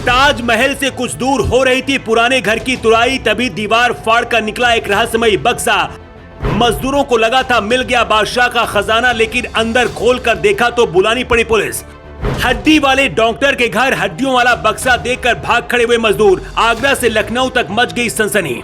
ताजमहल से कुछ दूर हो रही थी पुराने घर की तुड़ाई, तभी दीवार फाड़ कर निकला एक रहस्यमयी बक्सा। मजदूरों को लगा था मिल गया बादशाह का खजाना, लेकिन अंदर खोल कर देखा तो बुलानी पड़ी पुलिस। हड्डी वाले डॉक्टर के घर हड्डियों वाला बक्सा देखकर भाग खड़े हुए मजदूर। आगरा से लखनऊ तक मच गई सनसनी।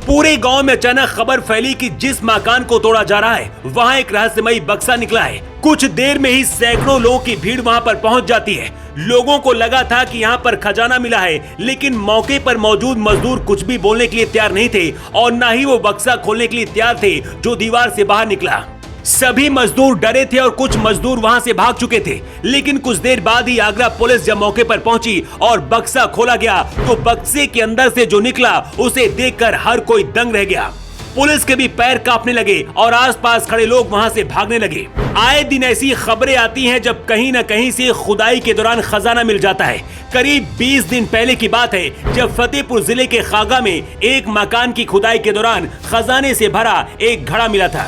पूरे गांव में अचानक खबर फैली कि जिस मकान को तोड़ा जा रहा है वहां एक रहस्यमयी बक्सा निकला है। कुछ देर में ही सैकड़ों लोगों की भीड़ वहां पर पहुंच जाती है। लोगों को लगा था कि यहां पर खजाना मिला है, लेकिन मौके पर मौजूद मजदूर कुछ भी बोलने के लिए तैयार नहीं थे और न ही वो बक्सा खोलने के लिए तैयार थे जो दीवार से बाहर निकला। सभी मजदूर डरे थे और कुछ मजदूर वहां से भाग चुके थे, लेकिन कुछ देर बाद ही आगरा पुलिस जब मौके पर पहुंची और बक्सा खोला गया तो बक्से के अंदर से जो निकला उसे देखकर हर कोई दंग रह गया। पुलिस के भी पैर कांपने लगे और आसपास खड़े लोग वहां से भागने लगे। आए दिन ऐसी खबरें आती हैं जब कहीं न कहीं से खुदाई के दौरान खजाना मिल जाता है। करीब 20 दिन पहले की बात है जब फतेहपुर जिले के खागा में एक मकान की खुदाई के दौरान खजाने से भरा एक घड़ा मिला था।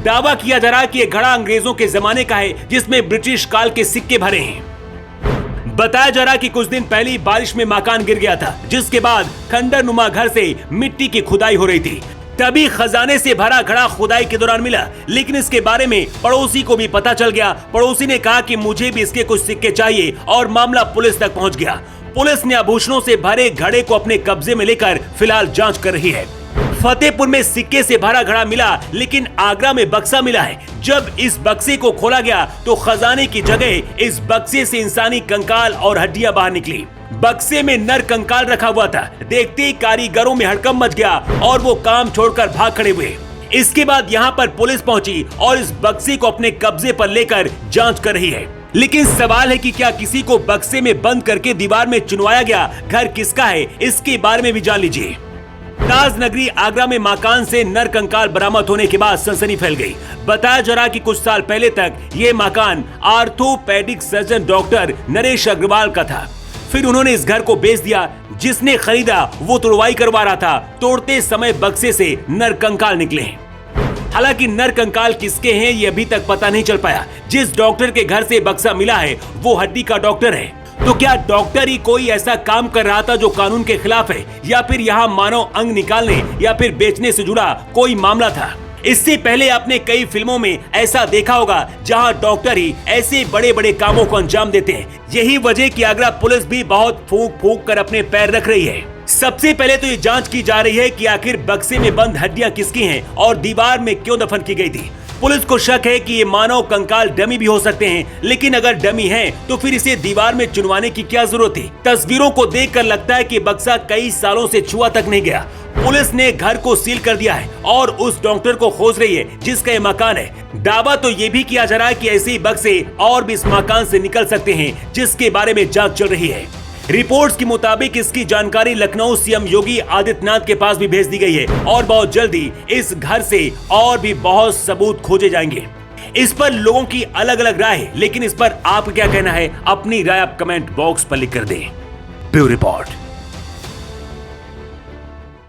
दावा किया जा रहा है कि यह घड़ा अंग्रेजों के जमाने का है, जिसमें ब्रिटिश काल के सिक्के भरे हैं। बताया जा रहा है कि कुछ दिन पहले बारिश में मकान गिर गया था, जिसके बाद खंडर नुमा घर से मिट्टी की खुदाई हो रही थी। तभी खजाने से भरा घड़ा खुदाई के दौरान मिला, लेकिन इसके बारे में पड़ोसी को भी पता चल गया। पड़ोसी ने कहा कि मुझे भी इसके कुछ सिक्के चाहिए और मामला पुलिस तक पहुंच गया। पुलिस ने आभूषणों से भरे घड़े को अपने कब्जे में लेकर फिलहाल जांच कर रही है। फतेहपुर में सिक्के से भरा घड़ा मिला, लेकिन आगरा में बक्सा मिला है। जब इस बक्से को खोला गया तो खजाने की जगह इस बक्से से इंसानी कंकाल और हड्डियां बाहर निकली। बक्से में नर कंकाल रखा हुआ था। देखते ही कारीगरों में हड़कंप मच गया और वो काम छोड़कर भाग खड़े हुए। इसके बाद यहाँ पर पुलिस पहुंची और इस बक्से को अपने कब्जे पर लेकर जांच कर रही है। लेकिन सवाल है कि क्या किसी को बक्से में बंद करके दीवार में चुनवाया गया? घर किसका है, इसके बारे में भी जान लीजिए। ताजनगरी आगरा में मकान से नर कंकाल बरामद होने के बाद सनसनी फैल गई। बताया जा रहा कि कुछ साल पहले तक ये मकान orthopaedic surgeon doctor Naresh Agrawal का था। फिर उन्होंने इस घर को बेच दिया। जिसने खरीदा वो तुड़वाई करवा रहा था। तोड़ते समय बक्से से नर कंकाल निकले। हालांकि नर कंकाल किसके हैं ये अभी तक पता नहीं चल पाया। जिस डॉक्टर के घर से बक्सा मिला है वो हड्डी का डॉक्टर है। तो क्या डॉक्टर ही कोई ऐसा काम कर रहा था जो कानून के खिलाफ है, या फिर यहाँ मानव अंग निकालने या फिर बेचने से जुड़ा कोई मामला था? इससे पहले आपने कई फिल्मों में ऐसा देखा होगा जहां डॉक्टर ही ऐसे बड़े बड़े कामों को अंजाम देते हैं। यही वजह कि आगरा पुलिस भी बहुत फूंक फूंक कर अपने पैर रख रही है। सबसे पहले तो ये जांच की जा रही है कि आखिर बक्से में बंद हड्डियां किसकी हैं और दीवार में क्यों दफन की गई थी। पुलिस को शक है कि ये मानव कंकाल डमी भी हो सकते हैं, लेकिन अगर डमी हैं तो फिर इसे दीवार में चुनवाने की क्या जरूरत थी? तस्वीरों को देखकर लगता है कि बक्सा कई सालों से छुआ तक नहीं गया। पुलिस ने घर को सील कर दिया है और उस डॉक्टर को खोज रही है जिसका ये मकान है। दावा तो ये भी किया जा रहा है कि ऐसे ही बक्से और भी इस मकान से निकल सकते हैं, जिसके बारे में जांच चल रही है। रिपोर्ट्स के मुताबिक इसकी जानकारी लखनऊ सीएम योगी आदित्यनाथ के पास भी भेज दी गई है और बहुत जल्दी इस घर से और भी बहुत सबूत खोजे जाएंगे। इस पर लोगों की अलग अलग राय है, लेकिन इस पर आप क्या कहना है? अपनी राय आप कमेंट बॉक्स पर लिख कर दें। Bureau report.